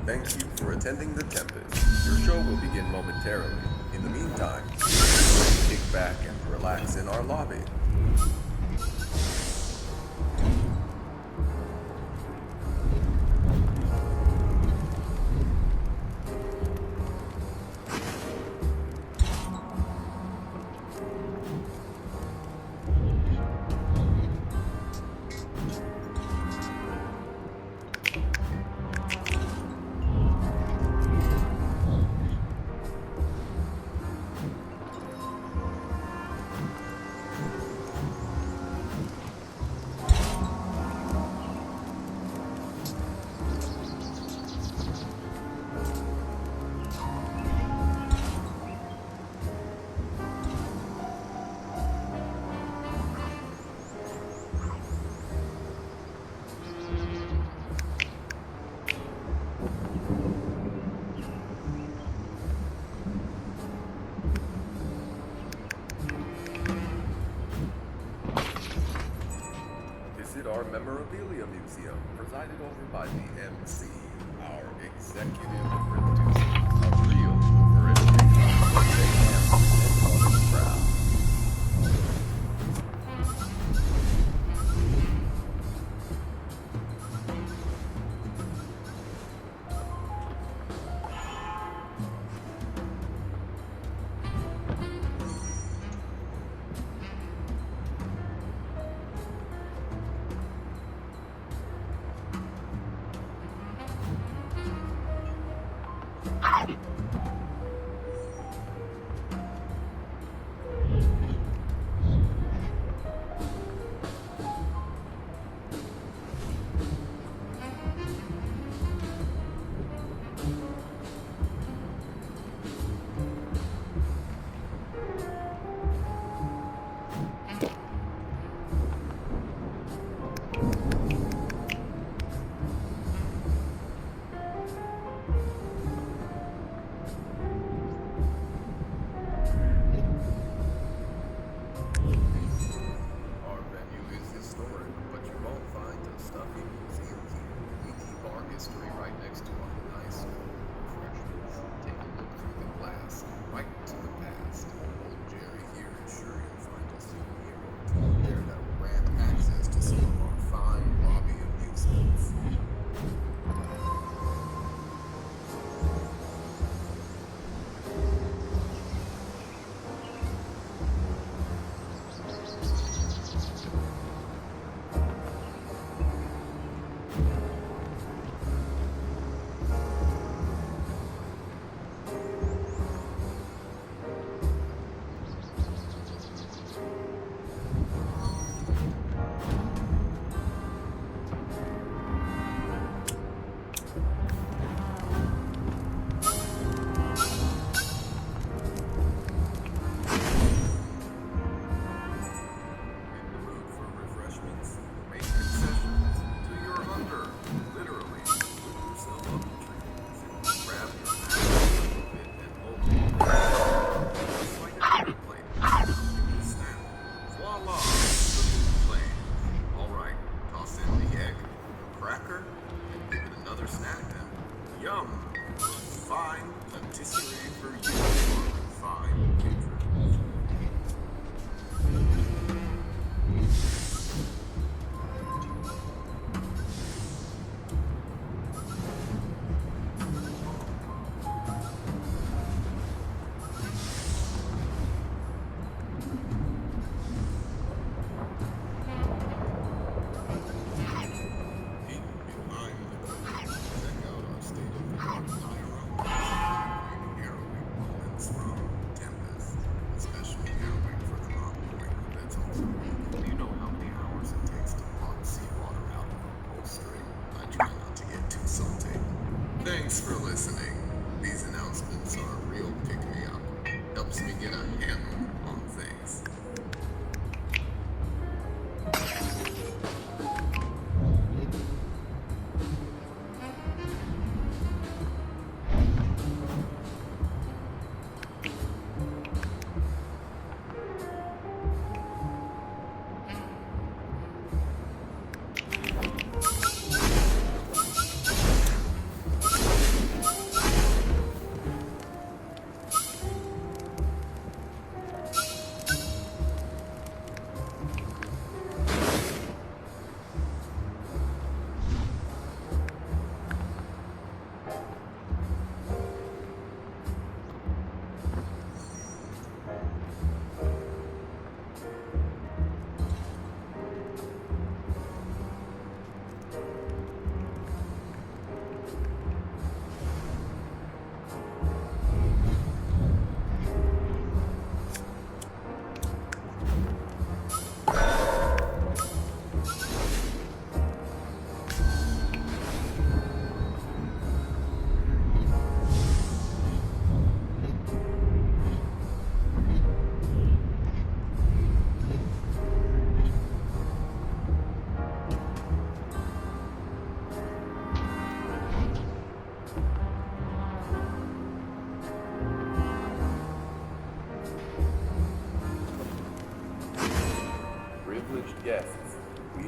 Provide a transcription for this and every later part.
Thank you for attending the Tempest. Your show will begin momentarily. In the meantime, kick back and relax in our lobby. Visit our memorabilia museum, presided over by the MC, our executive producer, a real over crowd. Thanks for listening. These announcements are a real pick-me-up. Helps me get a handle on things.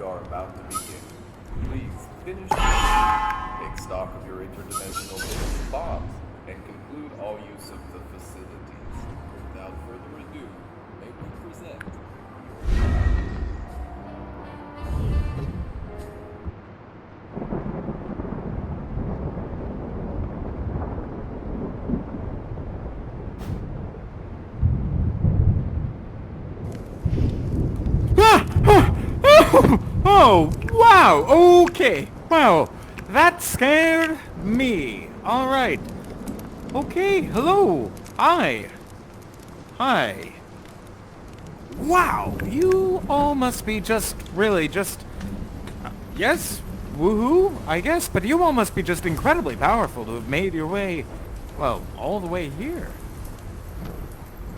are about to begin. Please finish your meal, take stock of your interdimensional links, bombs, and conclude all use of the facilities. Without further ado, may we present Oh, wow, okay. Wow, that scared me. All right. Okay, hello. Hi. Hi. Wow, you all must be yes, woohoo, I guess, but you all must be just incredibly powerful to have made your way, well, all the way here.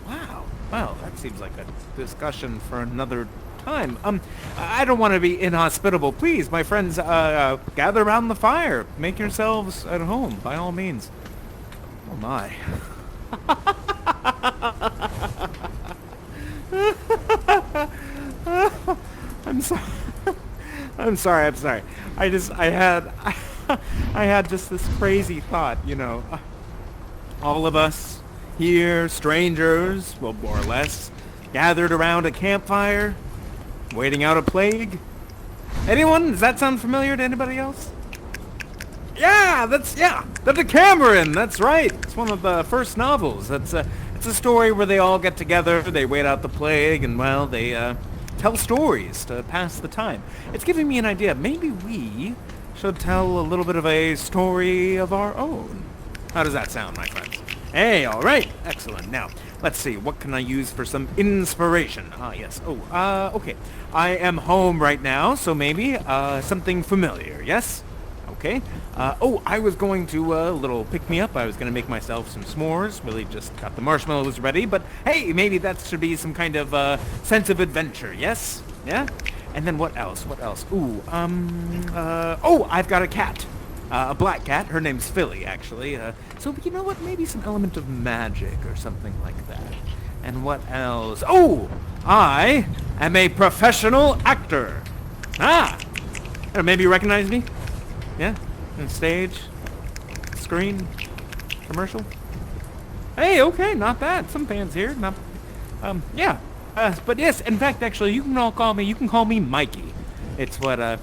Wow, well, that seems like a discussion for another time. I don't want to be inhospitable. Please, my friends, gather around the fire. Make yourselves at home, by all means. Oh my. I'm sorry. I'm sorry. I had just this crazy thought, you know. All of us here, strangers, well, more or less, gathered around a campfire, waiting out a plague. Anyone? Does that sound familiar to anybody else? Yeah, the Decameron. That's right. It's one of the first novels. It's a story where they all get together, they wait out the plague, and well, they tell stories to pass the time. It's giving me an idea. Maybe we should tell a little bit of a story of our own. How does that sound, my friends? Hey, all right, excellent. Now, let's see, what can I use for some inspiration? Ah, yes. Oh, okay. I am home right now, so maybe something familiar, yes? Okay. I was going to little pick-me-up. I was going to make myself some s'mores. Really just got the marshmallows ready, but hey, maybe that should be some kind of sense of adventure, yes? Yeah? And then what else? What else? Ooh, I've got a cat. A black cat. Her name's Philly, actually. So, you know what? Maybe some element of magic or something like that. And what else? Oh! I am a professional actor. Ah! Maybe you recognize me? Yeah? On stage? Screen? Commercial? Hey, okay, not bad. Some fans here. Not, yeah. But yes, in fact, actually, you can call me Mikey. It's what,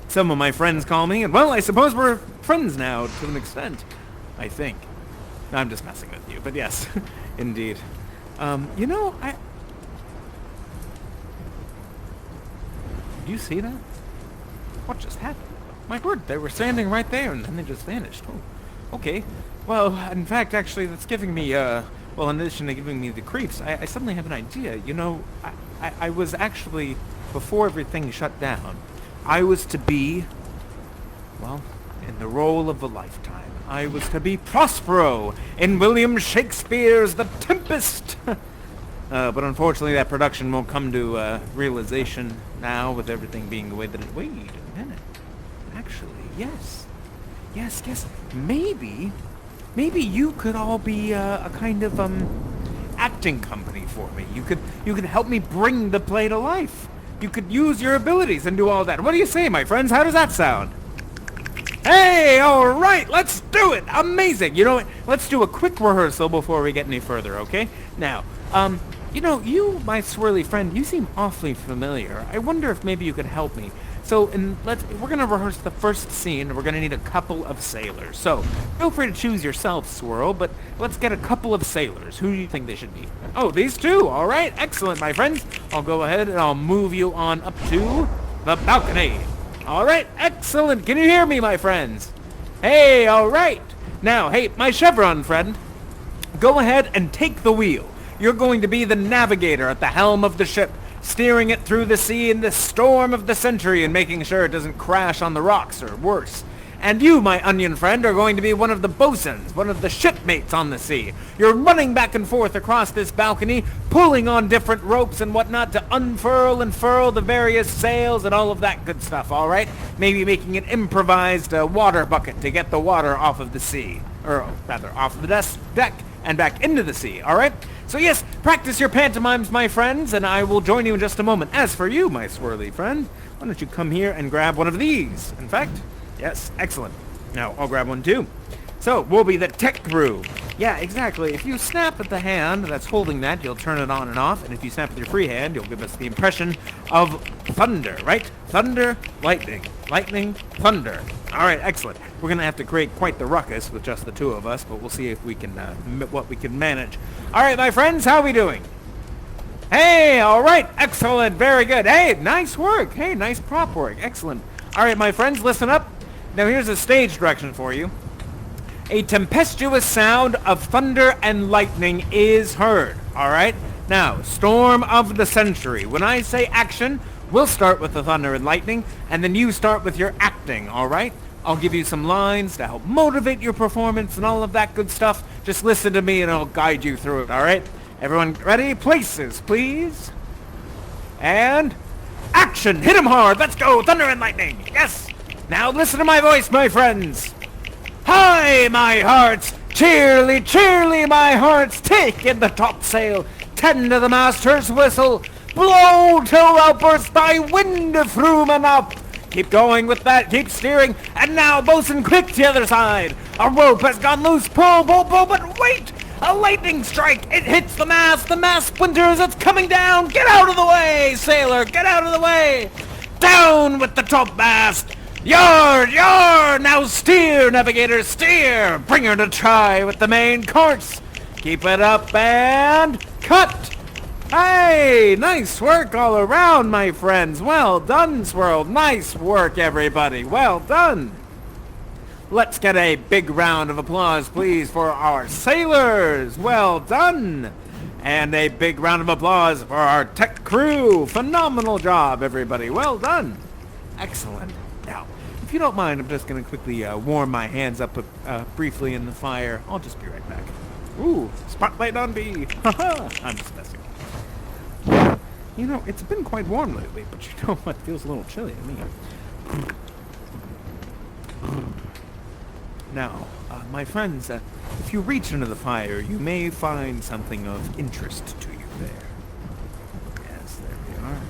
some of my friends call me, and well, I suppose we're friends now, to an extent. I think. No, I'm just messing with you, but yes, indeed. You know, Did you see that? What just happened? My word, they were standing right there, and then they just vanished. Oh, okay. Well, in fact, actually, that's giving me, in addition to giving me the creeps, I suddenly have an idea. You know, I was actually, before everything shut down, I was to be, well, in the role of a lifetime. I was to be Prospero in William Shakespeare's The Tempest. But unfortunately, that production won't come to realization now with everything being the way that it... Wait a minute. Actually, yes. Yes. Maybe you could all be a kind of acting company for me. You could help me bring the play to life. You could use your abilities and do all that. What do you say, my friends? How does that sound? Hey, all right, let's do it. Amazing. You know what? Let's do a quick rehearsal before we get any further, okay? Now, you know, you, my swirly friend, you seem awfully familiar. I wonder if maybe you could help me. So, we're gonna rehearse the first scene, and we're gonna need a couple of sailors. So, feel free to choose yourself, Swirl, but let's get a couple of sailors. Who do you think they should be? Oh, these two. All right, excellent, my friends. I'll go ahead and I'll move you on up to the balcony. All right, excellent. Can you hear me, my friends? Hey, all right. Now, hey, my chevron friend, go ahead and take the wheel. You're going to be the navigator at the helm of the ship, steering it through the sea in the storm of the century and making sure it doesn't crash on the rocks or worse. And you, my onion friend, are going to be one of the bosuns, one of the shipmates on the sea. You're running back and forth across this balcony, pulling on different ropes and whatnot to unfurl and furl the various sails and all of that good stuff, all right? Maybe making an improvised water bucket to get the water off of the sea. Or, rather, off of the deck and back into the sea, all right? So yes, practice your pantomimes, my friends, and I will join you in just a moment. As for you, my swirly friend, why don't you come here and grab one of these? In fact, yes, excellent. Now, I'll grab one too. So, we'll be the tech crew. Yeah, exactly. If you snap at the hand that's holding that, you'll turn it on and off. And if you snap with your free hand, you'll give us the impression of thunder, right? Thunder, lightning. Lightning, thunder. All right, excellent. We're going to have to create quite the ruckus with just the two of us, but we'll see if we can, what we can manage. All right, my friends, how are we doing? Hey, all right, excellent, very good. Hey, nice work. Hey, nice prop work, excellent. All right, my friends, listen up. Now, here's a stage direction for you. A tempestuous sound of thunder and lightning is heard, all right? Now, storm of the century. When I say action, we'll start with the thunder and lightning, and then you start with your acting, all right? I'll give you some lines to help motivate your performance and all of that good stuff. Just listen to me and I'll guide you through it, all right? Everyone ready? Places, please. And action! Hit 'em hard! Let's go! Thunder and lightning! Yes! Now listen to my voice, my friends! Hi, my hearts! Cheerly, cheerly, my hearts! Take in the topsail! Tend to the master's whistle! Blow till thou burst thy wind through and up! Keep going with that, keep steering, and now, bosun, quick to the other side! A rope has gone loose, pull, pull, pull, but wait! A lightning strike! It hits the mast splinters, it's coming down! Get out of the way, sailor, get out of the way! Down with the topmast! Yard, yard! Now steer, navigator, steer! Bring her to try with the main course! Keep it up and cut! Hey, nice work all around, my friends. Well done, Swirl. Nice work, everybody. Well done. Let's get a big round of applause, please, for our sailors. Well done. And a big round of applause for our tech crew. Phenomenal job, everybody. Well done. Excellent. Now, if you don't mind, I'm just going to quickly warm my hands up briefly in the fire. I'll just be right back. Ooh, spotlight on me. Haha, I'm just messing. You know, it's been quite warm lately, but you know what? It feels a little chilly to me. Now, my friends, if you reach into the fire, you may find something of interest to you there. Yes, there we are.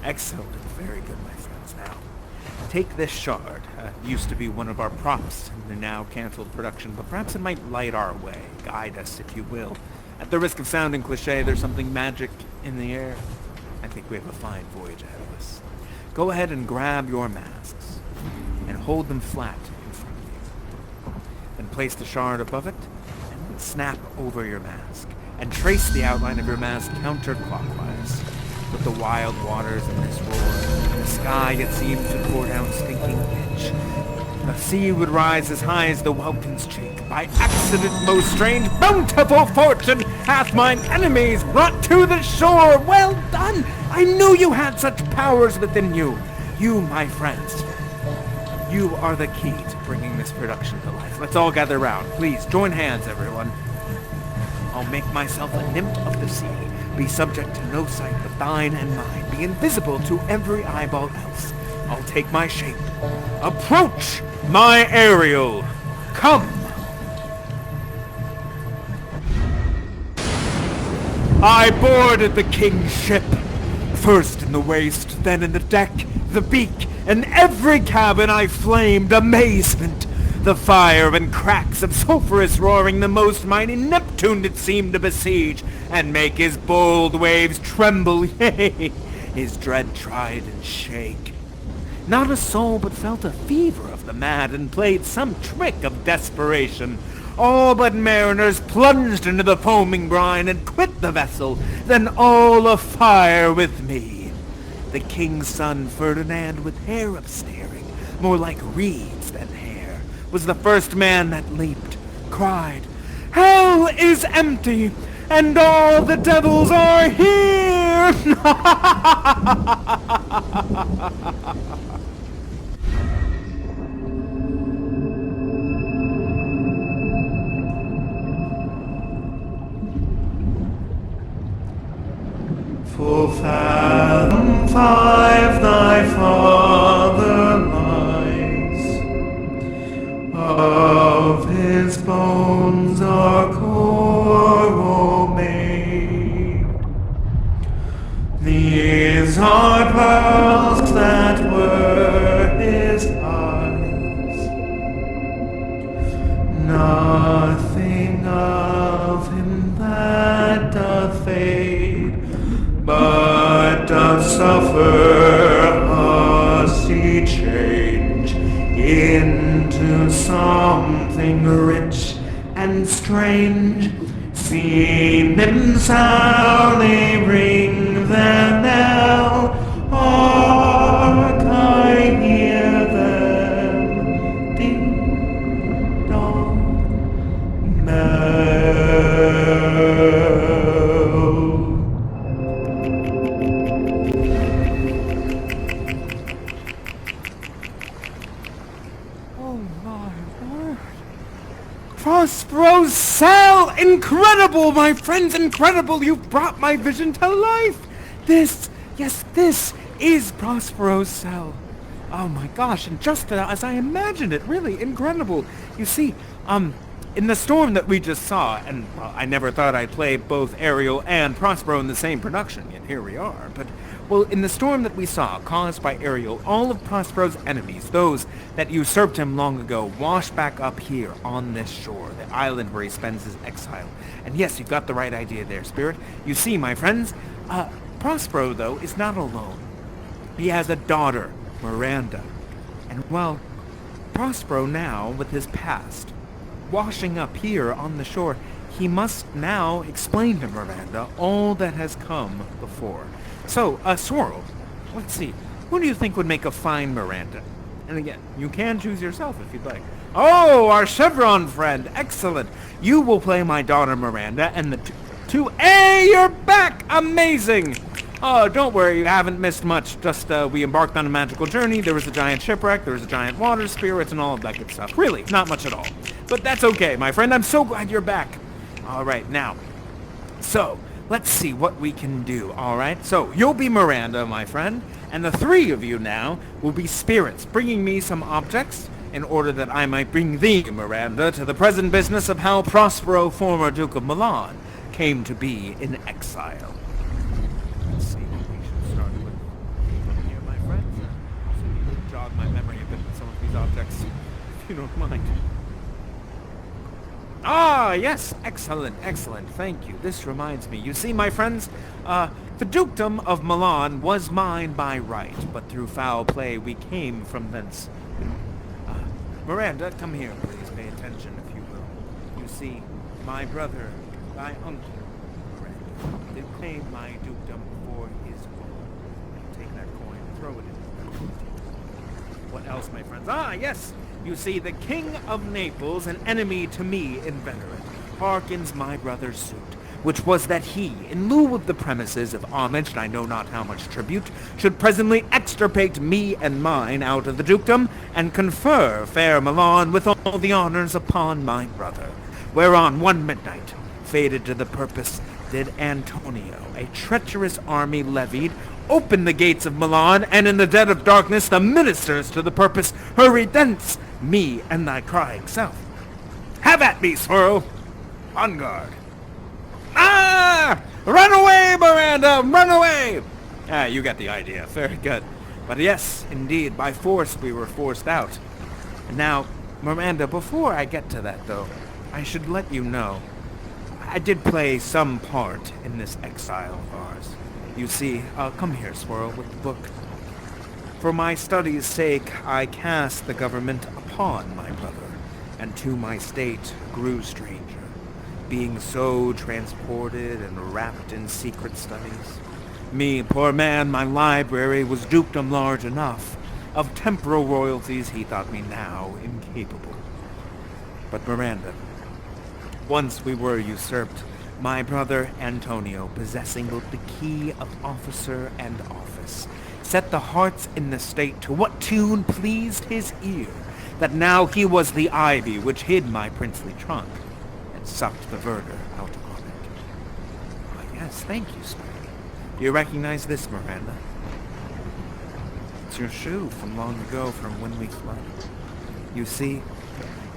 Excellent. Very good, my friends. Now, take this shard. It used to be one of our props in the now canceled production, but perhaps it might light our way, guide us, if you will. At the risk of sounding cliche, there's something magic in the air. I think we have a fine voyage ahead of us. Go ahead and grab your masks and hold them flat in front of you. Then place the shard above it and snap over your mask and trace the outline of your mask counterclockwise. With the wild waters in this roar, in the sky it seemed to pour down stinking pitch. The sea would rise as high as the welkin's cheek. By accident, most strange, bountiful fortune hath mine enemies brought to the shore. Well done! I knew you had such powers within you. You, my friends, you are the key to bringing this production to life. Let's all gather round. Please, join hands, everyone. I'll make myself a nymph of the sea, be subject to no sight but thine and mine, be invisible to every eyeball else. I'll take my shape. Approach, my Ariel. Come. I boarded the king's ship. First in the waist, then in the deck, the beak, and every cabin I flamed amazement. The fire and cracks of sulphurous roaring the most mighty Neptune did seem to besiege, and make his bold waves tremble, yea, his dread tried and shake. Not a soul but felt a fever of the mad, and played some trick of desperation. All but mariners plunged into the foaming brine, and quit the vessel, then all afire with me. The king's son Ferdinand, with hair upstaring, more like reeds than hair, was the first man that leaped, cried, "Hell is empty, and all the devils are here!" Full fathom 5 thy father lies, of his bones are coral made. These are pearls that we change into something rich and strange. See them soundly ring their knell. Hark, I hear them, ding dong, bell. Oh my word. Prospero's cell! Incredible, my friends, incredible! You've brought my vision to life! This is Prospero's cell. Oh my gosh, and just as I imagined it, really incredible. You see, in the storm that we just saw, and well, I never thought I'd play both Ariel and Prospero in the same production, yet here we are. But, well, in the storm that we saw, caused by Ariel, all of Prospero's enemies, those that usurped him long ago, washed back up here on this shore, the island where he spends his exile. And yes, you've got the right idea there, Spirit. You see, my friends, Prospero, though, is not alone. He has a daughter, Miranda. And, well, Prospero now, with his past, washing up here on the shore, he must now explain to Miranda all that has come before. So, Swirl, let's see. Who do you think would make a fine Miranda? And again, you can choose yourself if you'd like. Oh, our Chevron friend. Excellent. You will play my daughter Miranda, and the two... Hey, you're back! Amazing! Oh, don't worry, you haven't missed much. Just, we embarked on a magical journey. There was a giant shipwreck. There was a giant water spirits and all of that good stuff. Really, not much at all. But that's okay, my friend. I'm so glad you're back. All right, now. So, let's see what we can do, all right? So, you'll be Miranda, my friend. And the three of you now will be spirits, bringing me some objects in order that I might bring thee, Miranda, to the present business of how Prospero, former Duke of Milan, came to be in exile. Let's see what we should start with. Here, my friends. So you can jog my memory a bit with some of these objects, if you don't mind. Ah, yes, excellent, excellent, thank you. This reminds me, you see, my friends, the dukedom of Milan was mine by right, but through foul play we came from thence. Miranda, come here, please, pay attention, if you will. You see, my brother, my uncle, Miranda, did claim my dukedom for his own. Take that coin, throw it in. What else, my friends? Ah, yes! You see, the King of Naples, an enemy to me inveterate, hearkens my brother's suit, which was that he, in lieu of the premises of homage and I know not how much tribute, should presently extirpate me and mine out of the dukedom, and confer fair Milan with all the honors upon my brother. Whereon one midnight, fated to the purpose, did Antonio, a treacherous army levied, open the gates of Milan, and in the dead of darkness the ministers to the purpose hurried thence, me and thy crying self. Have at me, Swirl! On guard. Ah! Run away, Miranda! Run away! Ah, you got the idea. Very good. But yes, indeed, by force we were forced out. Now, Miranda, before I get to that, though, I should let you know, I did play some part in this exile of ours. You see, come here, Swirl, with the book. For my study's sake, I cast the government upon my brother, and to my state grew stranger, being so transported and wrapped in secret studies. Me, poor man, my library was dukedom large enough. Of temporal royalties he thought me now incapable. But Miranda, once we were usurped, my brother Antonio, possessing both the key of officer and office, set the hearts in the state to what tune pleased his ear, that now he was the ivy which hid my princely trunk, and sucked the verdure out on it. Why, yes, thank you, Spirit. Do you recognize this, Miranda? It's your shoe from long ago, from when we fled. You see,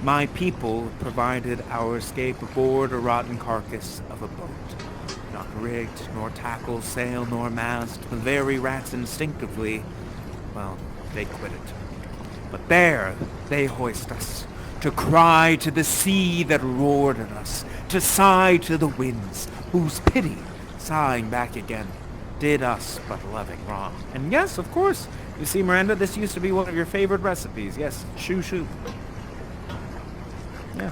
my people provided our escape aboard a rotten carcass of a boat. Not rigged, nor tackle, sail, nor mast, the very rats instinctively, well, they quit it. But there they hoist us, to cry to the sea that roared at us, to sigh to the winds, whose pity, sighing back again, did us but loving wrong. And yes, of course, You see, Miranda, this used to be one of your favorite recipes. Yes, shoo shoo. Yeah.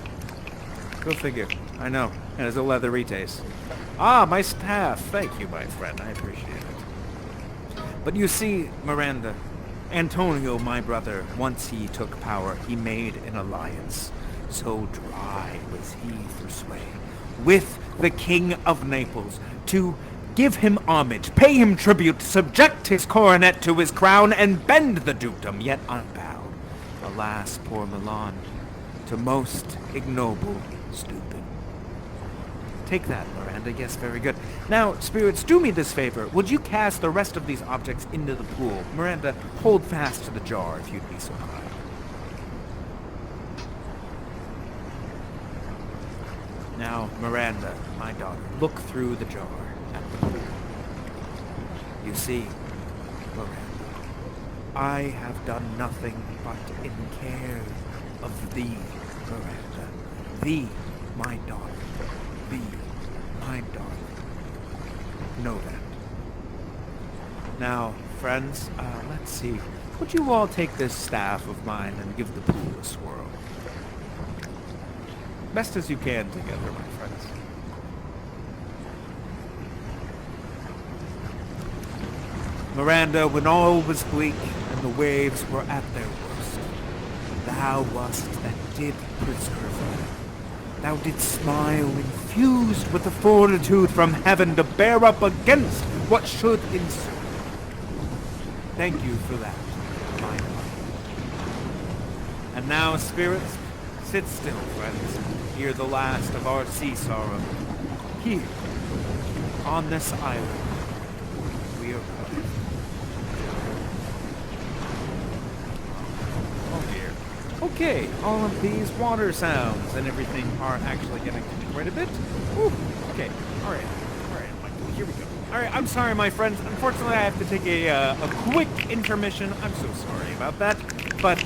Go figure. I know. It has a leathery taste. Ah, my staff. Thank you, my friend. I appreciate it. But you see, Miranda, Antonio, my brother, once he took power, he made an alliance. So dry was he for sway, with the King of Naples, to give him homage, pay him tribute, subject his coronet to his crown, and bend the dukedom, yet unbowed. Alas, poor Milan, to most ignoble stooping. Take that, Miranda. Yes, very good. Now, spirits, do me this favor. Would you cast the rest of these objects into the pool? Miranda, hold fast to the jar if you'd be so kind. Now, Miranda, my daughter, look through the jar at the pool. You see, Miranda, I have done nothing but in care of thee, Miranda. Thee, my daughter. Thee, my darling. Know that. Now, friends, let's see. Would you all take this staff of mine and give the pool a swirl? Best as you can together, my friends. Miranda, when all was bleak and the waves were at their worst, thou wast that did preserve me. Thou didst smile, infused with the fortitude from heaven to bear up against what should ensue. Thank you for that, my love. And now, spirits, sit still, friends, and hear the last of our sea sorrow. Here, on this island, we arrive. Okay, all of these water sounds and everything are actually getting quite a bit. Ooh, okay, alright, Michael, here we go. Alright, I'm sorry, my friends. Unfortunately, I have to take a quick intermission. I'm so sorry about that. But,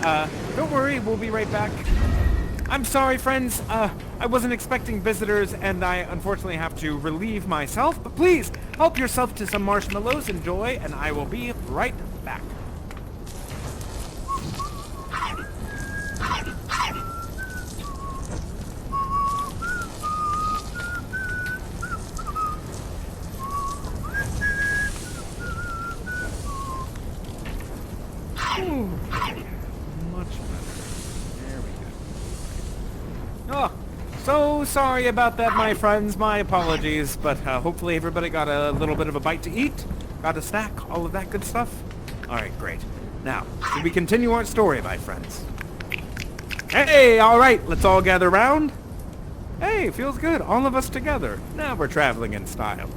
don't worry, we'll be right back. I'm sorry, friends. I wasn't expecting visitors, and I unfortunately have to relieve myself. But please, help yourself to some marshmallows, enjoy, and I will be right back. Much better. There we go. Oh, so sorry about that, my friends. My apologies, but hopefully everybody got a little bit of a bite to eat, got a snack, all of that good stuff. All right, great. Now, should we continue our story, my friends? Hey, all right, let's all gather round. Hey, feels good. All of us together. Now we're traveling in style.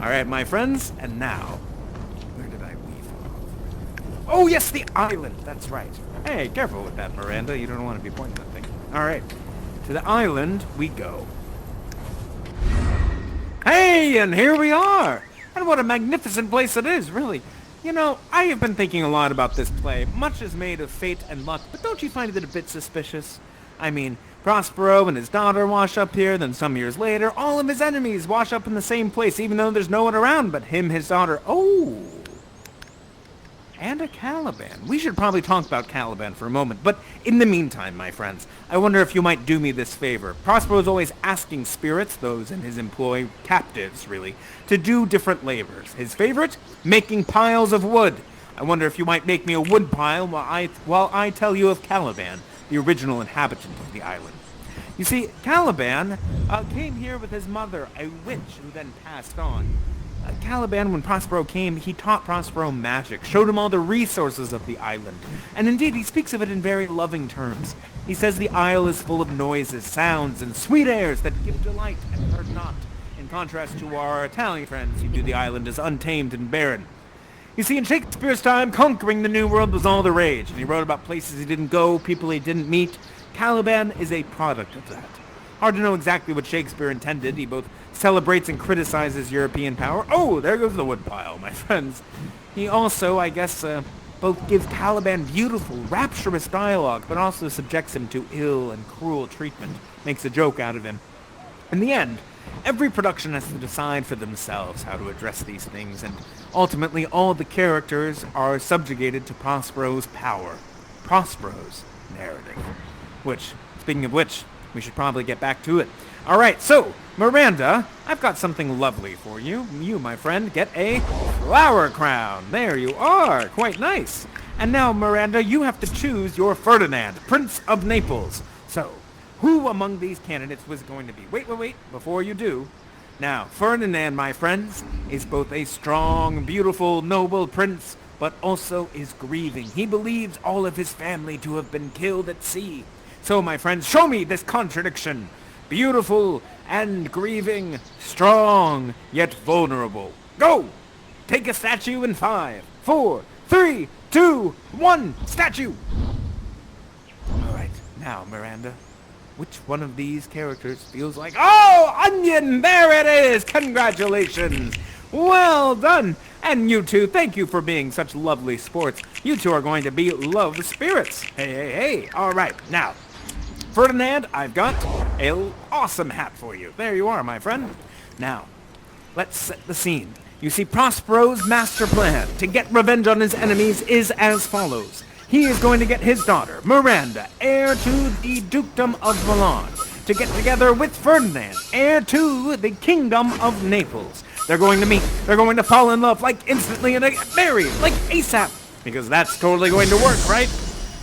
All right, my friends, and now, where did I leave off? Oh, yes, the island. That's right. Hey, careful with that, Miranda. You don't want to be pointing that thing. All right, to the island we go. Hey, and here we are. And what a magnificent place it is, really. You know, I have been thinking a lot about this play. Much is made of fate and luck, but don't you find it a bit suspicious? I mean, Prospero and his daughter wash up here, then some years later, all of his enemies wash up in the same place, even though there's no one around but him, his daughter. Oh! And a Caliban. We should probably talk about Caliban for a moment, but in the meantime, my friends, I wonder if you might do me this favor. Prospero's always asking spirits, those in his employ, captives, really, to do different labors. His favorite? Making piles of wood. I wonder if you might make me a wood pile while I tell you of Caliban, the original inhabitant of the island. You see, Caliban came here with his mother, a witch who then passed on. Caliban, when Prospero came, he taught Prospero magic, showed him all the resources of the island, and indeed he speaks of it in very loving terms. He says the isle is full of noises, sounds, and sweet airs that give delight and hurt not, in contrast to our Italian friends who view the island as untamed and barren. You see, in Shakespeare's time, conquering the New World was all the rage, and he wrote about places he didn't go, people he didn't meet. Caliban is a product of that. Hard to know exactly what Shakespeare intended. He both celebrates and criticizes European power. Oh, there goes the woodpile, my friends. He also, I guess, both gives Caliban beautiful, rapturous dialogue, but also subjects him to ill and cruel treatment, makes a joke out of him. In the end, Every production has to decide for themselves how to address these things, and ultimately all the characters are subjugated to Prospero's power. Prospero's narrative. Which, speaking of which, we should probably get back to it. Alright, so, Miranda, I've got something lovely for you. You, my friend, get a flower crown. There you are. Quite nice. And now, Miranda, you have to choose your Ferdinand, Prince of Naples. So, who among these candidates was going to be? Wait, before you do. Now, Ferdinand, my friends, is both a strong, beautiful, noble prince, but also is grieving. He believes all of his family to have been killed at sea. So, my friends, show me this contradiction. Beautiful and grieving, strong yet vulnerable. Go! Take a statue in 5, 4, 3, 2, 1, statue! Alright, now, Miranda, which one of these characters feels like... Oh, onion! There it is! Congratulations! Well done! And you two, thank you for being such lovely sports. You two are going to be love spirits. Hey. Alright, now... Ferdinand, I've got an awesome hat for you. There you are, my friend. Now, let's set the scene. You see, Prospero's master plan to get revenge on his enemies is as follows. He is going to get his daughter, Miranda, heir to the dukedom of Milan, to get together with Ferdinand, heir to the kingdom of Naples. They're going to meet. They're going to fall in love, like instantly, and get married, like ASAP. Because that's totally going to work, right?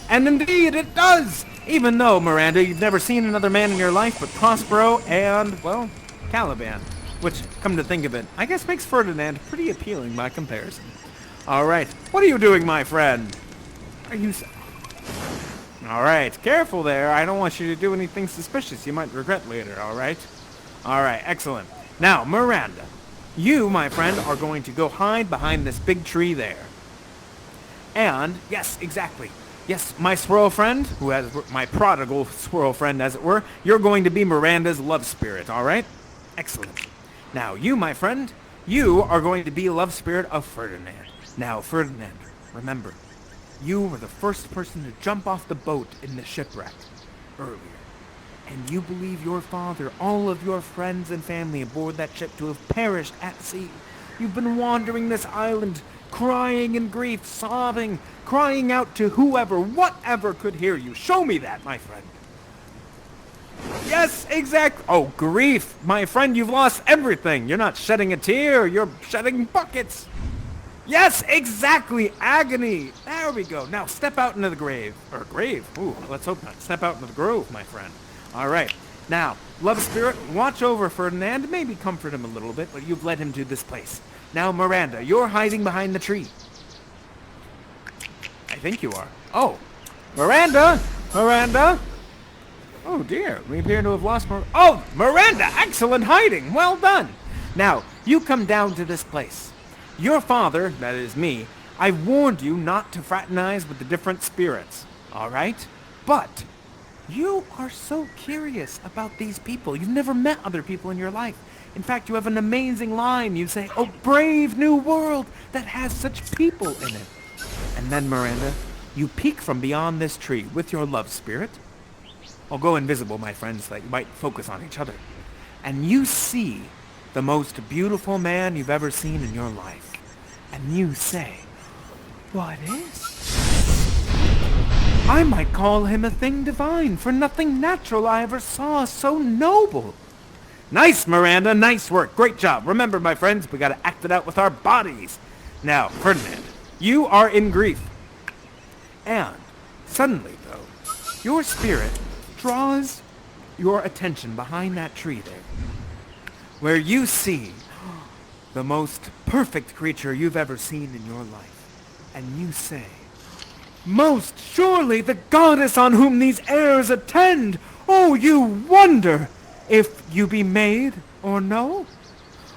And indeed, it does. Even though, Miranda, you've never seen another man in your life but Prospero and, well, Caliban. Which, come to think of it, I guess makes Ferdinand pretty appealing by comparison. Alright, what are you doing, my friend? Are you... Alright, careful there. I don't want you to do anything suspicious you might regret later, alright? Alright, excellent. Now, Miranda, you, my friend, are going to go hide behind this big tree there. And, yes, exactly. Yes, my squirrel friend, who has my prodigal squirrel friend, as it were, you're going to be Miranda's love spirit, all right? Excellent. Now, you, my friend, you are going to be love spirit of Ferdinand. Now, Ferdinand, remember, you were the first person to jump off the boat in the shipwreck earlier. And you believe your father, all of your friends and family aboard that ship to have perished at sea. You've been wandering this island, crying in grief, sobbing, crying out to whoever, whatever could hear you. Show me that, my friend. Yes, exactly. Oh, grief. My friend, you've lost everything. You're not shedding a tear. You're shedding buckets. Yes, exactly. Agony. There we go. Now, step out into the grave. Or grave. Ooh, let's hope not. Step out into the grove, my friend. All right. Now, love spirit, watch over Ferdinand. Maybe comfort him a little bit, but you've led him to this place. Now, Miranda, you're hiding behind the tree. I think you are. Oh, Miranda! Miranda! Oh, dear. We appear to have lost Oh, Miranda! Excellent hiding! Well done! Now, you come down to this place. Your father, that is me, I warned you not to fraternize with the different spirits. All right? But you are so curious about these people. You've never met other people in your life. In fact, you have an amazing line. You say, "Oh, brave new world that has such people in it." And then, Miranda, you peek from beyond this tree with your love spirit. I'll go invisible, my friends, so that you might focus on each other. And you see the most beautiful man you've ever seen in your life. And you say, "What is? I might call him a thing divine, for nothing natural I ever saw so noble." Nice, Miranda. Nice work. Great job. Remember, my friends, we gotta act it out with our bodies. Now, Ferdinand, you are in grief. And suddenly, though, your spirit draws your attention behind that tree there, where you see the most perfect creature you've ever seen in your life. And you say, "Most surely the goddess on whom these heirs attend. Oh, you wonder if you be maid or no?"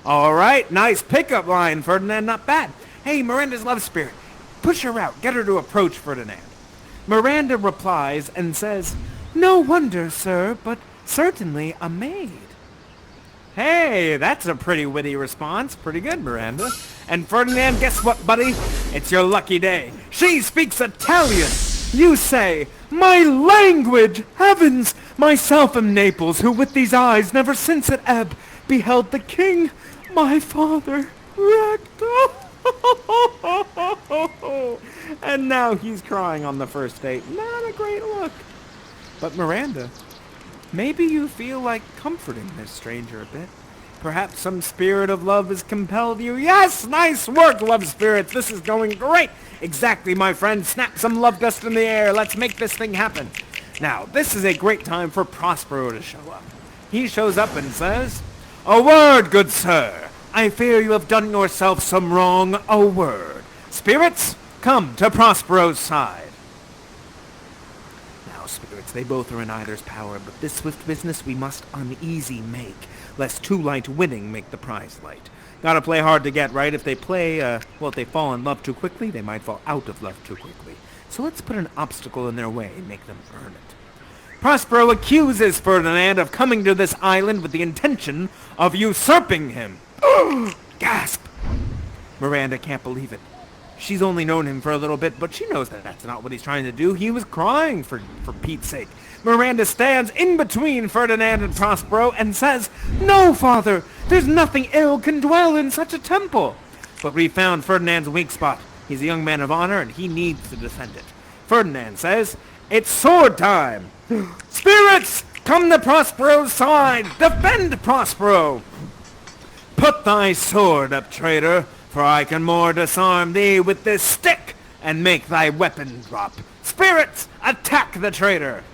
All right, nice pickup line, Ferdinand, not bad. Hey, Miranda's love spirit, push her out, get her to approach Ferdinand. Miranda replies and says, "No wonder, sir, but certainly a maid." Hey, that's a pretty witty response. Pretty good, Miranda. And Ferdinand, guess what, buddy? It's your lucky day. She speaks Italian. You say, "My language! Heavens! Myself am Naples, who with these eyes never since at ebb beheld the king, my father, wrecked. And now he's crying on the first date. Not a great look. But Miranda, maybe you feel like comforting this stranger a bit. Perhaps some spirit of love has compelled you. Yes, nice work, love spirits. This is going great. Exactly, my friend. Snap some love dust in the air. Let's make this thing happen. Now, this is a great time for Prospero to show up. He shows up and says, "A word, good sir. I fear you have done yourself some wrong. A word. Spirits, come to Prospero's side." Now, spirits, they both are in either's power, but this swift business we must uneasy make, lest too light winning make the prize light. Gotta play hard to get, right? If they if they fall in love too quickly, they might fall out of love too quickly. So let's put an obstacle in their way and make them earn it. Prospero accuses Ferdinand of coming to this island with the intention of usurping him. Gasp! Miranda can't believe it. She's only known him for a little bit, but she knows that that's not what he's trying to do. He was crying for Pete's sake. Miranda stands in between Ferdinand and Prospero and says, "No, father! There's nothing ill can dwell in such a temple." But we found Ferdinand's weak spot. He's a young man of honor, and he needs to defend it. Ferdinand says, "It's sword time! Spirits, come to Prospero's side! Defend Prospero! Put thy sword up, traitor, for I can more disarm thee with this stick and make thy weapon drop. Spirits, attack the traitor!"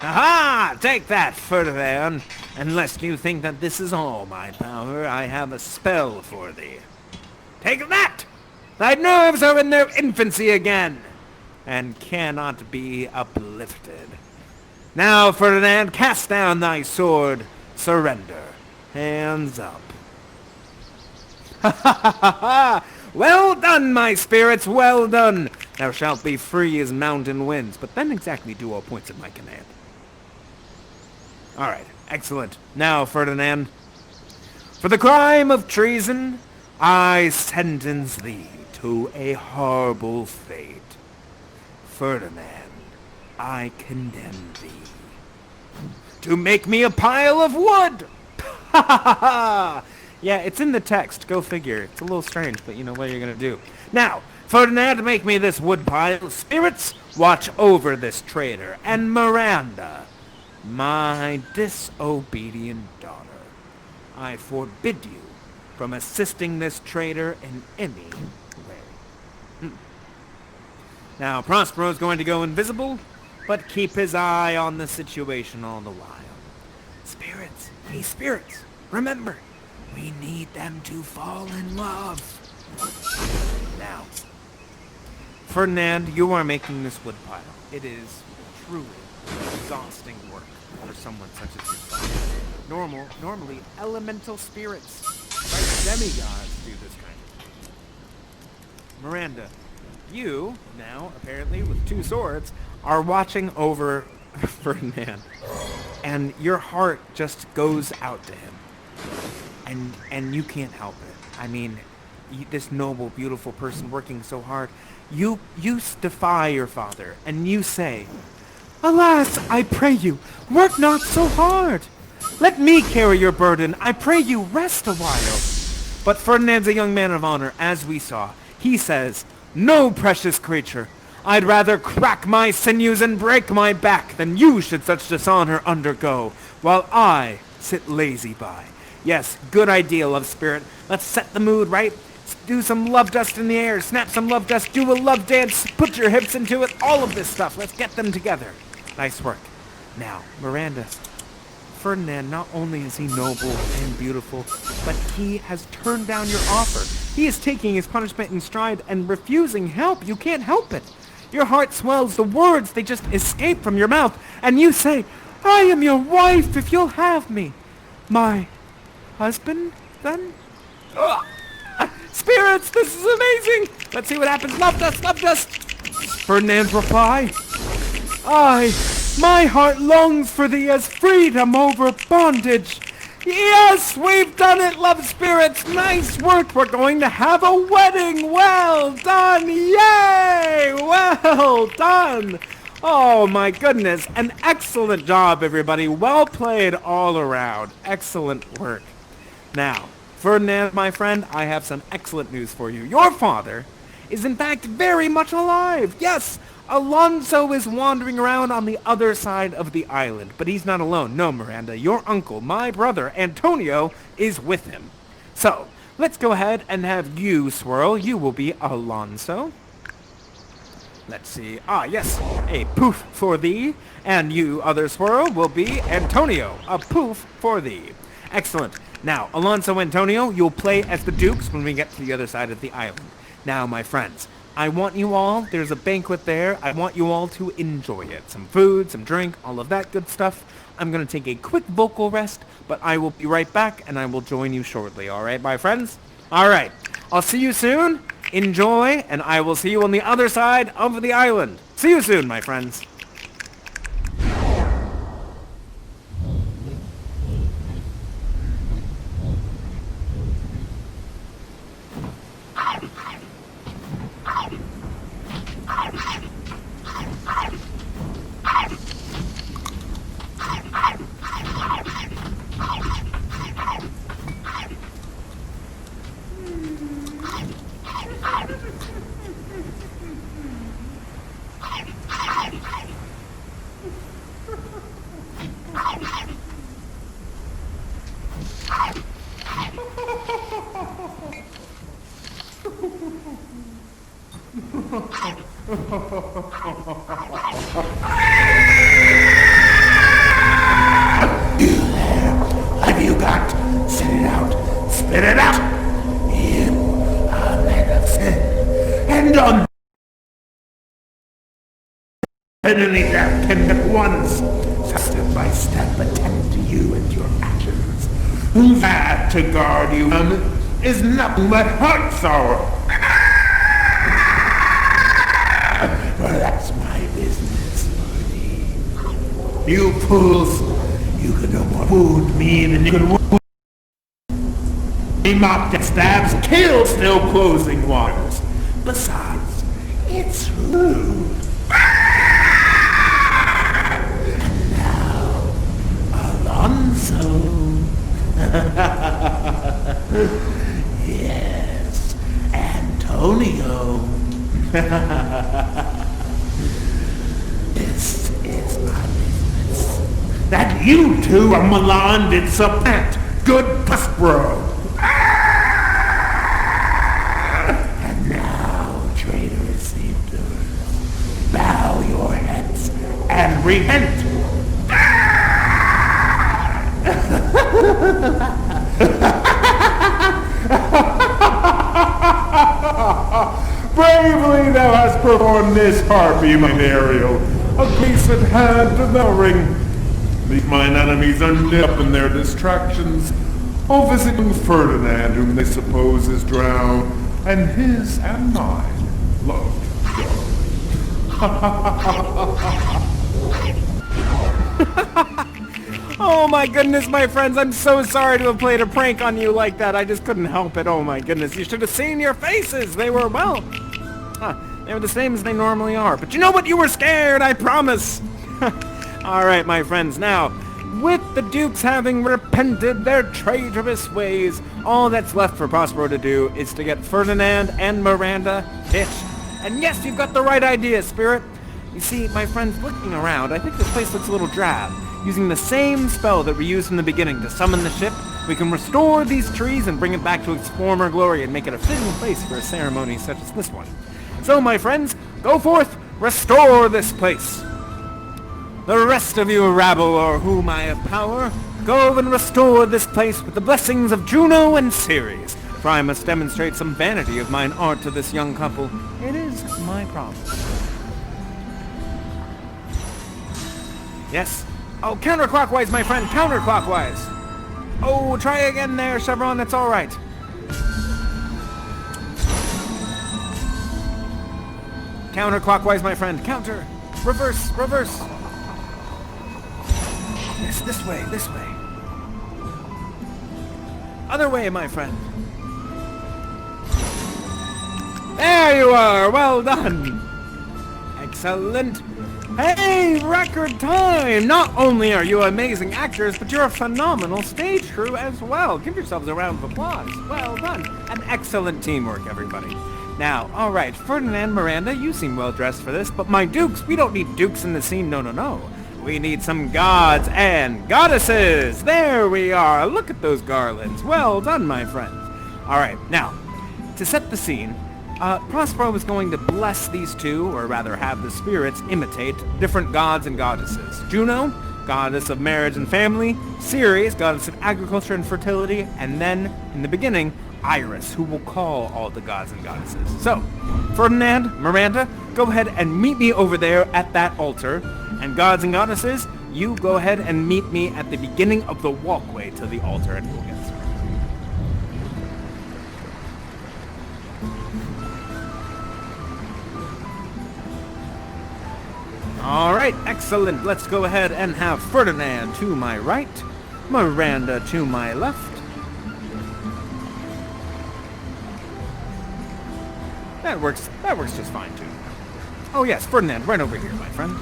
"Aha! Take that, Ferdinand! And lest you think that this is all my power, I have a spell for thee. Take that! Thy nerves are in their infancy again, and cannot be uplifted. Now, Ferdinand, cast down thy sword. Surrender. Hands up." "Ha ha ha ha ha! Well done, my spirits, well done! Thou shalt be free as mountain winds, but then exactly do all points at my command." Alright, excellent. Now, Ferdinand, for the crime of treason, I sentence thee to a horrible fate. Ferdinand, I condemn thee to make me a pile of wood! Ha ha ha ha! Yeah, it's in the text. Go figure. It's a little strange, but you know what you're gonna do. Now, Ferdinand, make me this wood pile. Spirits, watch over this traitor. And Miranda, my disobedient daughter, I forbid you from assisting this traitor in any way. Now, Prospero's going to go invisible, but keep his eye on the situation all the while. Spirits, hey spirits, remember, we need them to fall in love. Now, Ferdinand, you are making this wood pile. It is truly exhausting work for someone such as yourself. Normally, elemental spirits, like demigods, do this kind of thing. Miranda, you, now, apparently, with two swords, are watching over Ferdinand. And your heart just goes out to him. And you can't help it. I mean, this noble, beautiful person working so hard, you defy your father, and you say, "Alas, I pray you, work not so hard. Let me carry your burden. I pray you, rest a while." But Ferdinand's a young man of honor, as we saw. He says, "No, precious creature. I'd rather crack my sinews and break my back than you should such dishonor undergo, while I sit lazy by." Yes, good idea, love spirit. Let's set the mood, right? Do some love dust in the air, snap some love dust, do a love dance, put your hips into it, all of this stuff. Let's get them together. Nice work. Now, Miranda, Ferdinand, not only is he noble and beautiful, but he has turned down your offer. He is taking his punishment in stride and refusing help. You can't help it. Your heart swells, the words, they just escape from your mouth, and you say, "I am your wife if you'll have me." My husband, then? Ugh. Spirits, this is amazing! Let's see what happens. Love dust, love dust! Ferdinand's reply, my heart longs for thee as freedom over bondage. Yes, we've done it, love spirits! Nice work! We're going to have a wedding! Well done! Yay! Well done! Oh my goodness, an excellent job everybody. Well played all around. Excellent work. Now, Ferdinand, my friend, I have some excellent news for you. Your father is in fact very much alive. Yes, Alonso is wandering around on the other side of the island, but he's not alone. No, Miranda, your uncle, my brother, Antonio, is with him. So, let's go ahead and have you, Swirl. You will be Alonso. Let's see. Ah, yes. A poof for thee. And you, other Swirl, will be Antonio. A poof for thee. Excellent. Now, Alonso, Antonio, you'll play as the Dukes when we get to the other side of the island. Now, my friends, I want you all, there's a banquet there, I want you all to enjoy it. Some food, some drink, all of that good stuff. I'm going to take a quick vocal rest, but I will be right back, and I will join you shortly, alright, my friends? Alright, I'll see you soon. Enjoy, and I will see you on the other side of the island. See you soon, my friends. Have you got? Spit it out. Spit it out. You are men of sin. And on any death can at once, step by step, attend to you and your actions. That to guard you is nothing but heart sorrow. For that's my business, Marty. You fools, you can no more wound me than you can wound me. Mocked and stabs, kill still closing waters. Besides, it's rude. And now, Alonso. Yes, Antonio. This is my business. That you two are Milan did supplant good Prospero. And now, traitorous seamsters, bow your heads and repent. Bravely thou hast performed this harpy, mine Ariel, a piece at hand to the ring. Leave mine enemies unlit up in their distractions, all visiting Ferdinand, whom they suppose is drowned, and his and mine loved Oh my goodness, my friends, I'm so sorry to have played a prank on you like that. I just couldn't help it. Oh my goodness, you should have seen your faces. They were, well, they were the same as they normally are. But you know what? You were scared, I promise. Alright, my friends, now, with the Dukes having repented their traitorous ways, all that's left for Prospero to do is to get Ferdinand and Miranda hitched. And yes, you've got the right idea, Spirit. You see, my friends, looking around, I think this place looks a little drab. Using the same spell that we used in the beginning to summon the ship, we can restore these trees and bring it back to its former glory and make it a fitting place for a ceremony such as this one. So, my friends, go forth, restore this place. The rest of you rabble, or whom I have power, go and restore this place with the blessings of Juno and Ceres, for I must demonstrate some vanity of mine art to this young couple. It is my promise. Yes. Oh, counterclockwise, my friend, counterclockwise. Oh, try again there, Chevron, it's all right. Counterclockwise, my friend, counter. Reverse, reverse. Yes, this way, this way. Other way, my friend. There you are, well done. Excellent. Hey, record time! Not only are you amazing actors, but you're a phenomenal stage crew as well. Give yourselves a round of applause. Well done. An excellent teamwork, everybody. Now, alright, Ferdinand, Miranda, you seem well dressed for this, but my dukes, we don't need dukes in the scene, no. We need some gods and goddesses! There we are! Look at those garlands. Well done, my friends. Alright, now, to set the scene, Prospero is going to bless these two, or rather have the spirits imitate different gods and goddesses. Juno, goddess of marriage and family, Ceres, goddess of agriculture and fertility, and then, in the beginning, Iris, who will call all the gods and goddesses. So, Ferdinand, Miranda, go ahead and meet me over there at that altar, and gods and goddesses, you go ahead and meet me at the beginning of the walkway to the altar, and we'll get started. Alright, excellent. Let's go ahead and have Ferdinand to my right, Miranda to my left. That works just fine too. Oh yes, Ferdinand, right over here, my friend.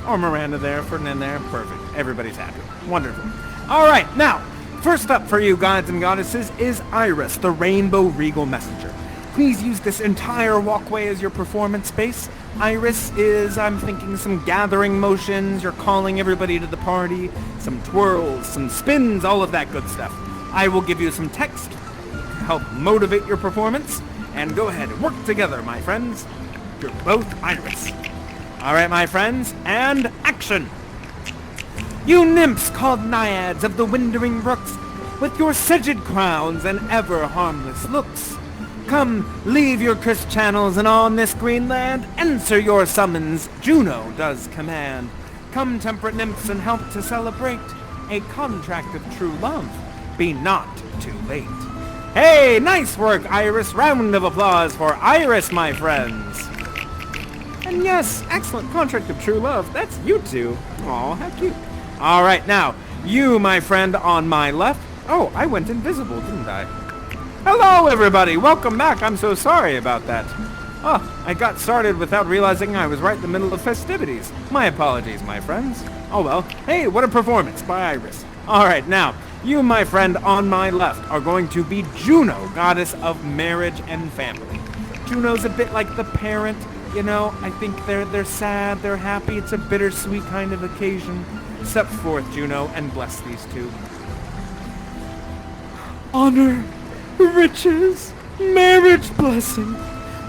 Or Miranda there, Ferdinand there, perfect. Everybody's happy. Wonderful. Alright, now, first up for you gods and goddesses is Iris, the Rainbow Regal Messenger. Please use this entire walkway as your performance space. Iris is, I'm thinking, some gathering motions, you're calling everybody to the party, some twirls, some spins, all of that good stuff. I will give you some text to help motivate your performance, and go ahead, work together, my friends. You're both Iris. Alright, my friends, and action! You nymphs called naiads of the winding brooks, with your sedged crowns and ever harmless looks. Come, leave your crisp channels, and on this green land, answer your summons, Juno does command. Come, temperate nymphs, and help to celebrate a contract of true love. Be not too late. Hey, nice work, Iris. Round of applause for Iris, my friends. And yes, excellent contract of true love. That's you two. Aw, how cute. All right, now, you, my friend, on my left. Oh, I went invisible, didn't I? Hello, everybody! Welcome back! I'm so sorry about that. Oh, I got started without realizing I was right in the middle of festivities. My apologies, my friends. Oh well. Hey, what a performance by Iris. Alright, now, you, my friend, on my left, are going to be Juno, goddess of marriage and family. Juno's a bit like the parent, you know. I think they're sad, they're happy, it's a bittersweet kind of occasion. Step forth, Juno, and bless these two. Honor, riches, marriage blessing,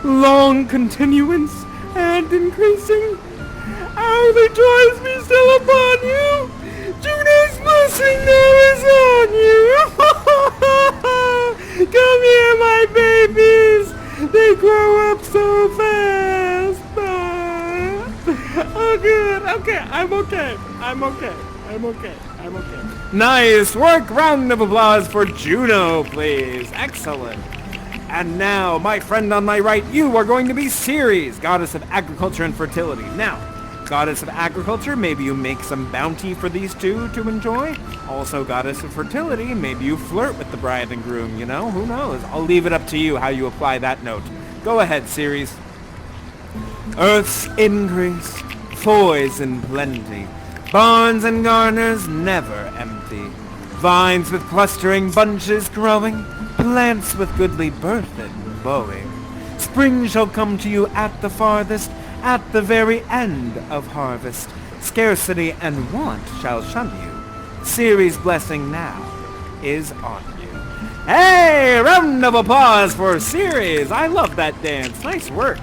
long continuance, and increasing. Hourly joys be still upon you. Juno's blessing now is on you. Come here, my babies. They grow up so fast. Oh, good. Okay, I'm okay. Nice work! Round of applause for Juno, please. Excellent. And now, my friend on my right, you are going to be Ceres, goddess of agriculture and fertility. Now, goddess of agriculture, maybe you make some bounty for these two to enjoy. Also, goddess of fertility, maybe you flirt with the bride and groom, you know? Who knows? I'll leave it up to you how you apply that note. Go ahead, Ceres. Earth's increase, foys in plenty. Barns and garners never empty. Vines with clustering bunches growing. Plants with goodly birth and bowing. Spring shall come to you at the farthest, at the very end of harvest. Scarcity and want shall shun you. Ceres' blessing now is on you. Hey! Round of applause for Ceres! I love that dance. Nice work.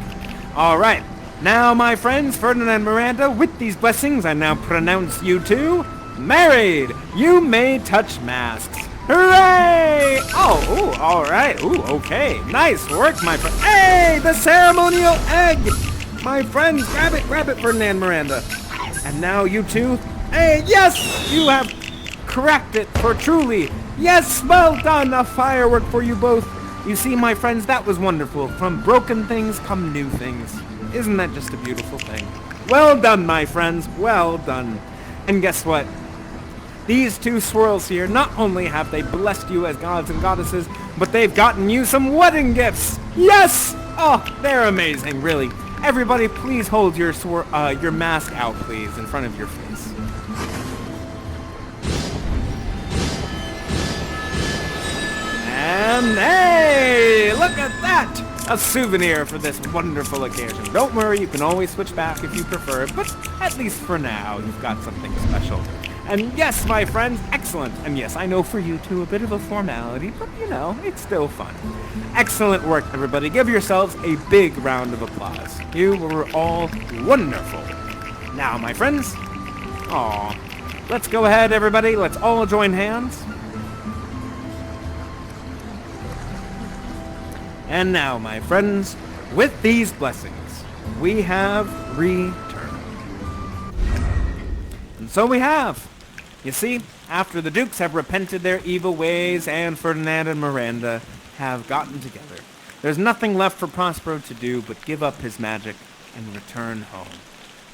All right. Now, my friends, Ferdinand and Miranda, with these blessings, I now pronounce you two married. You may touch masks. Hooray! Oh, ooh, all right. Ooh, okay. Nice work, my friend. Hey, the ceremonial egg! My friends, grab it, Ferdinand, Miranda. And now you two. Hey, yes! You have cracked it for truly. Yes, well done. A firework for you both. You see, my friends, that was wonderful. From broken things come new things. Isn't that just a beautiful thing? Well done, my friends. Well done. And guess what? These two swirls here, not only have they blessed you as gods and goddesses, but they've gotten you some wedding gifts. Yes! Oh, they're amazing, really. Everybody, please hold your mask out, please, in front of your face. And hey, look at that! A souvenir for this wonderful occasion. Don't worry, you can always switch back if you prefer, but at least for now, you've got something special. And yes, my friends, excellent. And yes, I know for you too, a bit of a formality, but you know, it's still fun. Excellent work, everybody. Give yourselves a big round of applause. You were all wonderful. Now, my friends, let's go ahead, everybody. Let's all join hands. And now, my friends, with these blessings, we have returned. And so we have. You see, after the Dukes have repented their evil ways and Ferdinand and Miranda have gotten together, there's nothing left for Prospero to do but give up his magic and return home.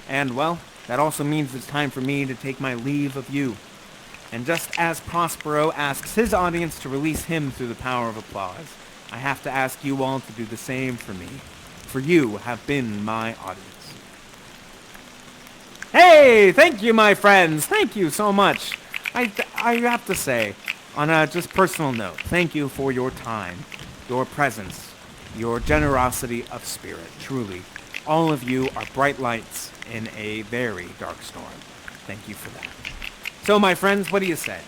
And, well, that also means it's time for me to take my leave of you. And just as Prospero asks his audience to release him through the power of applause, I have to ask you all to do the same for me, for you have been my audience. Hey, thank you, my friends. Thank you so much. I have to say, on a just personal note, thank you for your time, your presence, your generosity of spirit. Truly, all of you are bright lights in a very dark storm. Thank you for that. So, my friends, what do you say?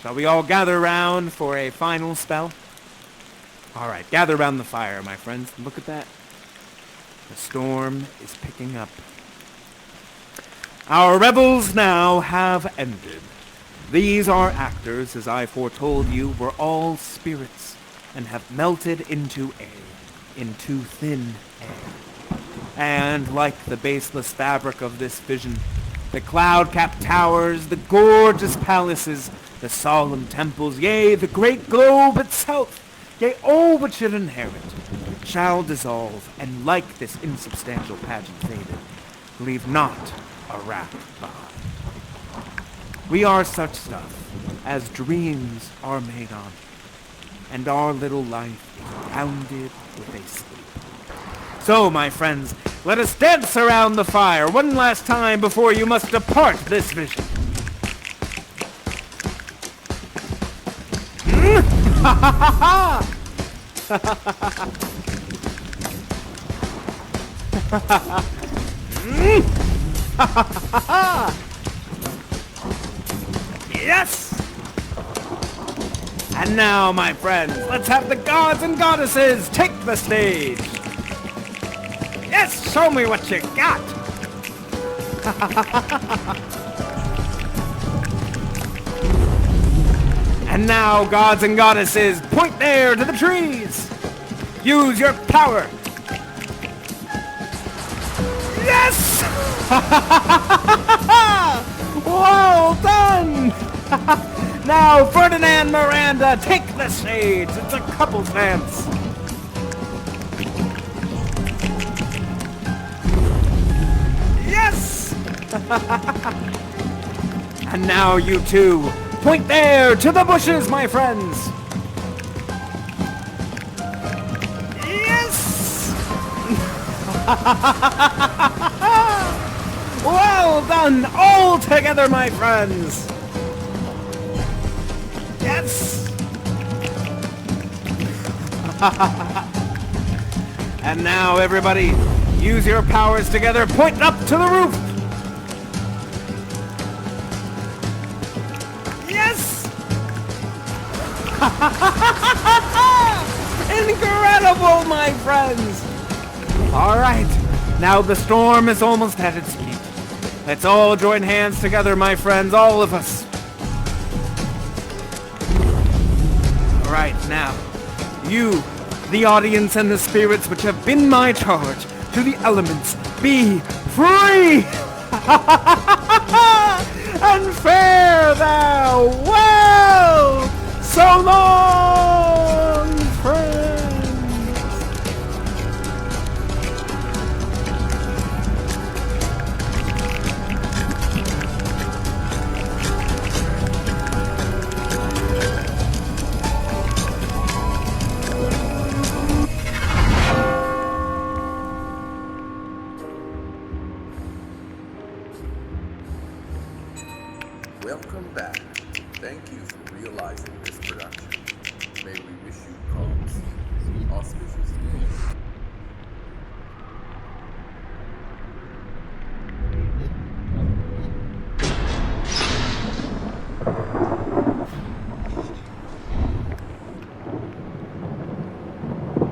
Shall we all gather round for a final spell? All right, gather round the fire, my friends. Look at that. The storm is picking up. Our revels now have ended. These are actors, as I foretold you, were all spirits, and have melted into air, into thin air. And like the baseless fabric of this vision, the cloud-capped towers, the gorgeous palaces, the solemn temples, yea, the great globe itself, yea, all which it inherit, shall dissolve, and like this insubstantial pageant faded, leave not a wrack behind. We are such stuff as dreams are made on, and our little life is rounded with a sleep. So, my friends, let us dance around the fire one last time before you must depart this vision. Ha ha ha ha! Yes! And now, my friends, let's have the gods and goddesses take the stage. Yes, show me what you got. And now, gods and goddesses, point there to the trees. Use your power. Yes! Well done! Now, Ferdinand Miranda, take the stage. It's a couple's dance. Yes! And now, you two, point there to the bushes, my friends. Yes! Well done, all together, my friends. Yes! And now, everybody, use your powers together, point up to the roof. Yes! Incredible, my friends! All right, now the storm is almost at its peak. Let's all join hands together, my friends, all of us. All right, now, you, the audience and the spirits which have been my charge, to the elements, be free! And fare thou well! So long, friends! Thank you for realizing this production. May we wish you calms, auspicious days.